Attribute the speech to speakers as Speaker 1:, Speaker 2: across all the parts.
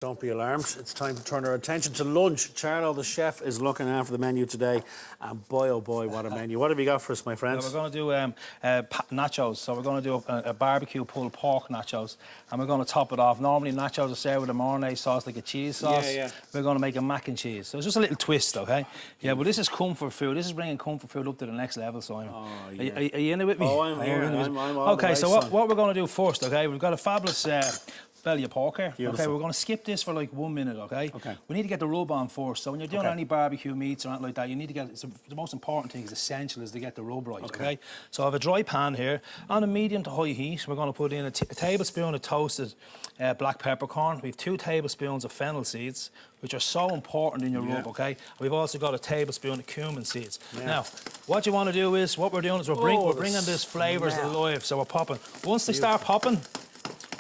Speaker 1: Don't be alarmed. It's time to turn our attention to lunch. Charlo, the chef, is looking after the menu today. And boy, oh boy, what a menu. What have you got for us, my friends?
Speaker 2: We're going to do nachos. So we're going to do a barbecue pulled pork nachos. And we're going to top it off. Normally, nachos are served with a marinade sauce, like a cheese sauce.
Speaker 1: Yeah.
Speaker 2: We're going to make a mac and cheese. So it's just a little twist, OK? Yeah, but this is comfort food. This is bringing comfort food up to the next level, Simon.
Speaker 1: Oh, yeah.
Speaker 2: Are you in it with me?
Speaker 1: Oh, I'm here. I'm all
Speaker 2: OK,
Speaker 1: the way,
Speaker 2: so
Speaker 1: son.
Speaker 2: what we're going to do first, OK? We've got a fabulous... belly of pork here.
Speaker 1: Beautiful.
Speaker 2: Okay, we're going to skip this for like 1 minute, okay?
Speaker 1: Okay.
Speaker 2: We need to get the rub on first. So when you're doing
Speaker 1: Okay.
Speaker 2: any barbecue meats or anything like that, you need to get, the most important thing is essential is to get the rub right, okay? So I have a dry pan here. On a medium to high heat, we're going to put in a tablespoon of toasted black peppercorn. We have 2 tablespoons of fennel seeds, which are so important in your rub, okay? We've also got a tablespoon of cumin seeds.
Speaker 1: Yeah.
Speaker 2: Now, what you want to do is, what we're doing is we're bringing this flavours alive. So we're popping. Once they start popping,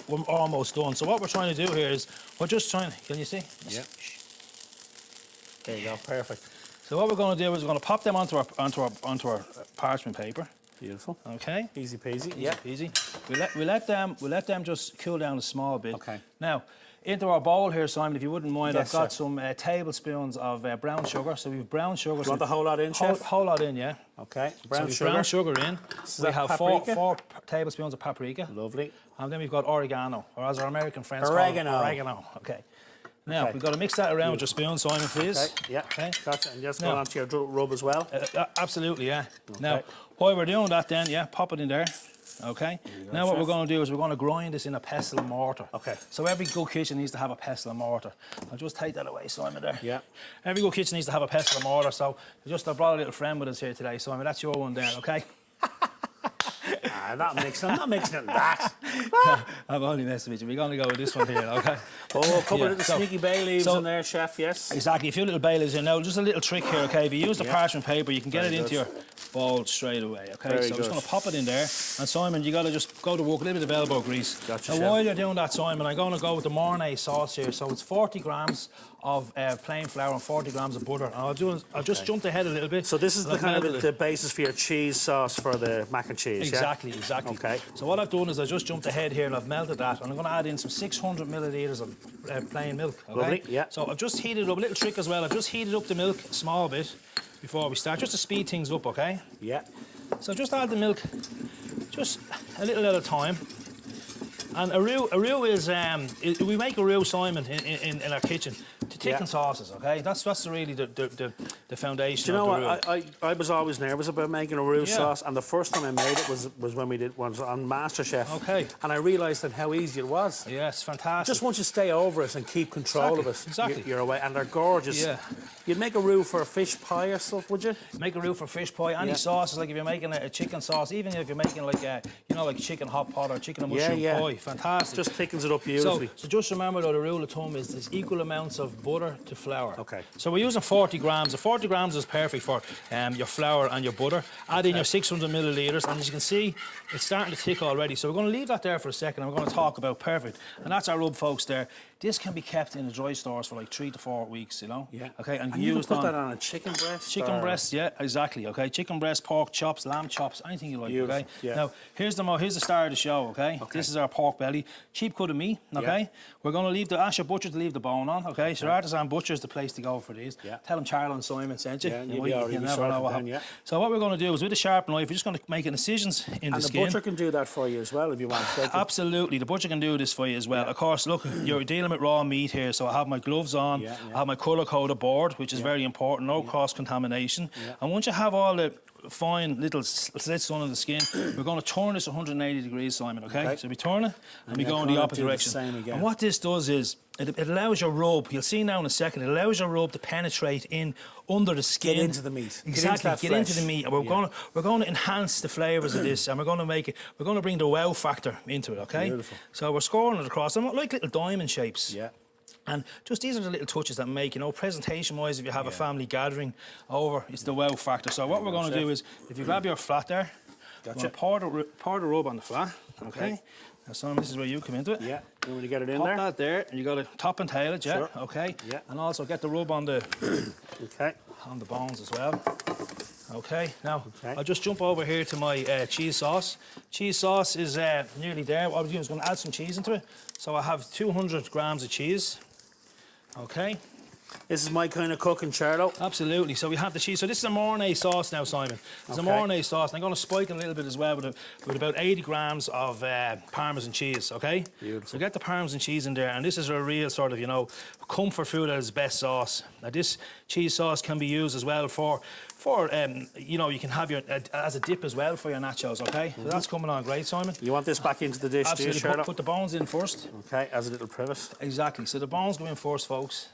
Speaker 2: we're almost done. So what we're trying to do here is, we're just trying... Can you see?
Speaker 1: Yeah. There you go, perfect.
Speaker 2: So what we're going to do is we're going to pop them onto our parchment paper.
Speaker 1: Beautiful.
Speaker 2: Okay.
Speaker 1: Easy peasy.
Speaker 2: Easy. We let them just cool down a small bit.
Speaker 1: Okay.
Speaker 2: Now, into our bowl here, Simon, if you wouldn't mind,
Speaker 1: Yes,
Speaker 2: I've got
Speaker 1: sir.
Speaker 2: some tablespoons of brown sugar. So we've brown sugar.
Speaker 1: You want the whole lot in, chef?
Speaker 2: Whole lot in, yeah.
Speaker 1: Okay.
Speaker 2: So
Speaker 1: Brown
Speaker 2: we've
Speaker 1: sugar.
Speaker 2: brown sugar in.
Speaker 1: Is
Speaker 2: We
Speaker 1: that
Speaker 2: have
Speaker 1: paprika?
Speaker 2: four tablespoons of paprika.
Speaker 1: Lovely.
Speaker 2: And then we've got oregano, or as our American friends
Speaker 1: Oregano.
Speaker 2: call it, oregano. Okay. Now,
Speaker 1: Okay.
Speaker 2: we've got to mix that around with your spoon, Simon, please.
Speaker 1: Okay, yeah.
Speaker 2: Okay.
Speaker 1: Gotcha. And just
Speaker 2: Now-
Speaker 1: go on to your rub as well.
Speaker 2: Absolutely, yeah. Now, while we're doing that then, yeah, pop it in there. Okay. Now what
Speaker 1: chef.
Speaker 2: we're going to do is we're going to grind this in a pestle and mortar.
Speaker 1: Okay.
Speaker 2: So every good kitchen needs to have a pestle and mortar. I'll just take that away, Simon, there.
Speaker 1: Yeah.
Speaker 2: Every good kitchen needs to have a pestle and mortar. So I brought a little friend with us here today, Simon. That's your one there, okay?
Speaker 1: I'm not mixing it in that.
Speaker 2: I'm only messing with you. We're going to go with this one here, okay?
Speaker 1: Oh, a couple
Speaker 2: Yeah,
Speaker 1: of the
Speaker 2: so-
Speaker 1: sneaky bay leaves
Speaker 2: so-
Speaker 1: in there, chef, yes.
Speaker 2: Exactly, a few little bay leaves in. Now, just a little trick here, okay? If you use the parchment paper, you can get
Speaker 1: Very
Speaker 2: it into
Speaker 1: good.
Speaker 2: your bowl straight away, okay?
Speaker 1: Very
Speaker 2: So I'm just
Speaker 1: good.
Speaker 2: going to pop it in there. And Simon, you got to just go to work, a little bit of elbow grease.
Speaker 1: Gotcha,
Speaker 2: Now,
Speaker 1: chef.
Speaker 2: while you're doing that, Simon, I'm going to go with the marinade sauce here. So it's 40 grams of plain flour and 40 grams of butter. And I'll just jump ahead a little bit.
Speaker 1: So this is
Speaker 2: and
Speaker 1: the
Speaker 2: I've
Speaker 1: kind
Speaker 2: melted
Speaker 1: of
Speaker 2: it.
Speaker 1: the basis for your cheese sauce for the mac and cheese,
Speaker 2: Exactly.
Speaker 1: Okay.
Speaker 2: So what I've done is I just jumped ahead here and I've melted that, and I'm going to add in some 600 millilitres of plain milk. Okay?
Speaker 1: Lovely, yeah.
Speaker 2: So I've just heated it up. A little trick as well. I've just heated up the milk a small bit before we start, just to speed things up. Okay.
Speaker 1: Yeah.
Speaker 2: So just add the milk, just a little at a time. And a roux is we make a roux, Simon, in our kitchen to thicken sauces. Okay, that's really the foundation.
Speaker 1: Do you know
Speaker 2: of the roux.
Speaker 1: what? I was always nervous about making a roux
Speaker 2: Yeah.
Speaker 1: sauce, and the first time I made it was when we did was on MasterChef.
Speaker 2: Okay.
Speaker 1: And I realised that how easy it was.
Speaker 2: Yes, fantastic.
Speaker 1: Just once you stay over it and keep control of it,
Speaker 2: Exactly.
Speaker 1: you're away. And they're gorgeous.
Speaker 2: Yeah.
Speaker 1: You'd make a roux for a fish pie or stuff, would you?
Speaker 2: Make a roux for fish pie. Any sauces, like if you're making a chicken sauce, even if you're making like like chicken hot pot or chicken and mushroom pie, fantastic.
Speaker 1: Just thickens it up beautifully.
Speaker 2: So just remember though, the rule of thumb is there's equal amounts of butter to flour.
Speaker 1: Okay.
Speaker 2: So we're using 40 grams. The 40 grams is perfect for your flour and your butter. Add in your 600 millilitres, and as you can see, it's starting to thick already. So we're going to leave that there for a second, and we're going to talk about perfect. And that's our rub, folks. There. This can be kept in the dry stores for like 3 to 4 weeks. You know.
Speaker 1: Yeah.
Speaker 2: Okay. And,
Speaker 1: you can
Speaker 2: used
Speaker 1: put
Speaker 2: on
Speaker 1: that on a chicken breast.
Speaker 2: chicken
Speaker 1: or-
Speaker 2: breast, yeah, exactly. Okay, chicken breast, pork chops, lamb chops, anything you like.
Speaker 1: Beautiful,
Speaker 2: Okay.
Speaker 1: yeah.
Speaker 2: Now here's the star of the show. Okay. This is our pork belly, cheap cut of meat. Okay.
Speaker 1: Yeah.
Speaker 2: We're going to ask your butcher to leave the bone on. Okay. So Artisan Butcher is the place to go for these.
Speaker 1: Yeah.
Speaker 2: Tell them Charlo and Simon sent you.
Speaker 1: Yeah, and
Speaker 2: You
Speaker 1: you'll be
Speaker 2: might-
Speaker 1: all right,
Speaker 2: you
Speaker 1: you'll be
Speaker 2: never
Speaker 1: sorted
Speaker 2: know what
Speaker 1: then,
Speaker 2: happens.
Speaker 1: yeah.
Speaker 2: So what we're going to do is with a sharp knife, we're just going to make incisions in the
Speaker 1: And the
Speaker 2: skin.
Speaker 1: butcher can do that for you as well if you want. They can-
Speaker 2: Absolutely, the butcher can do this for you as well. Of course, look, you're dealing with raw meat here, so I have my gloves on,
Speaker 1: Yeah, yeah.
Speaker 2: I have my colour-coded board, which is very important, no cross-contamination. And once you have all the fine little slits under the skin, we're going to turn this 180 degrees, Simon, okay? So we turn it, and we
Speaker 1: then
Speaker 2: go in the
Speaker 1: kinda
Speaker 2: opposite
Speaker 1: do the
Speaker 2: direction.
Speaker 1: same again.
Speaker 2: And what this does is, it allows your rub, you'll see now in a second, it allows your rub to penetrate in under the skin.
Speaker 1: Get into the meat.
Speaker 2: Exactly, get into the
Speaker 1: flesh.
Speaker 2: meat. And we're going to enhance the flavours of this, and we're going to bring the wow factor into it, okay?
Speaker 1: Beautiful.
Speaker 2: So we're scoring it across. They're like little diamond shapes.
Speaker 1: Yeah.
Speaker 2: And just these are the little touches that make, presentation-wise, if you have a family gathering over, it's the wow factor. So what we're going to do is, if you grab your flat there, we're going to pour the rub on the flat, okay? Now, Simon, this is where you come into it.
Speaker 1: Yeah. You want to get it in
Speaker 2: Pop
Speaker 1: there?
Speaker 2: that there, and you got to top and tail it, yeah?
Speaker 1: Sure.
Speaker 2: Okay?
Speaker 1: Yeah.
Speaker 2: And also get the rub on the
Speaker 1: Okay.
Speaker 2: bones as well. Okay, now
Speaker 1: Okay.
Speaker 2: I'll just jump over here to my cheese sauce. Cheese sauce is nearly there. What I'm doing is going to add some cheese into it. So I have 200 grams of cheese. Okay.
Speaker 1: This is my kind of cooking, Charlo.
Speaker 2: Absolutely. So we have the cheese. So this is a Mornay sauce now, Simon. It's a
Speaker 1: Okay.
Speaker 2: Mornay sauce. And I'm going to spike it a little bit as well with about 80 grams of Parmesan cheese, okay?
Speaker 1: Beautiful.
Speaker 2: So get the Parmesan cheese in there, and this is a real sort of, you know, comfort food at its best sauce. Now this cheese sauce can be used as well for you know, you can have your as a dip as well for your nachos, okay? So that's coming on great, Simon.
Speaker 1: You want this back into the dish, do you,
Speaker 2: Absolutely.
Speaker 1: Charlo?
Speaker 2: Put the bones in first.
Speaker 1: Okay, as a little privet.
Speaker 2: Exactly. So the bones go in first, folks.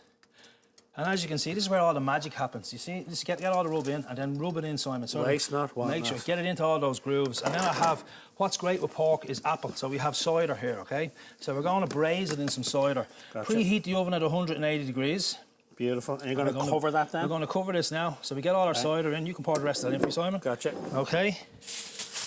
Speaker 2: And as you can see, this is where all the magic happens. You see, just get all the rub in and then rub it in, Simon. So
Speaker 1: Waste not, want
Speaker 2: make sure,
Speaker 1: not.
Speaker 2: get it into all those grooves. And then I have, what's great with pork is apple. So we have cider here, okay? So we're going to braise it in some cider.
Speaker 1: Gotcha.
Speaker 2: Preheat the oven at 180 degrees.
Speaker 1: Beautiful. And you're going to cover that then?
Speaker 2: We're going to cover this now. So we get all our cider in. You can pour the rest of that in for you, Simon.
Speaker 1: Gotcha.
Speaker 2: Okay.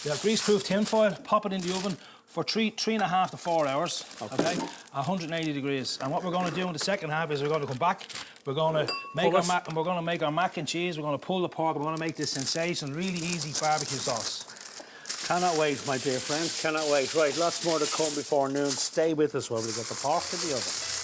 Speaker 2: We have grease-proof tin foil. Pop it in the oven for 3.5 to 4 hours. Okay. 180 degrees. And what we're going to do in the second half is we're going to come back. We're going to make our mac and cheese. We're going to pull the pork. We're going to make this sensational, really easy barbecue sauce.
Speaker 1: Cannot wait, my dear friends. Cannot wait. Right, lots more to come before noon. Stay with us while we get the pork in the oven.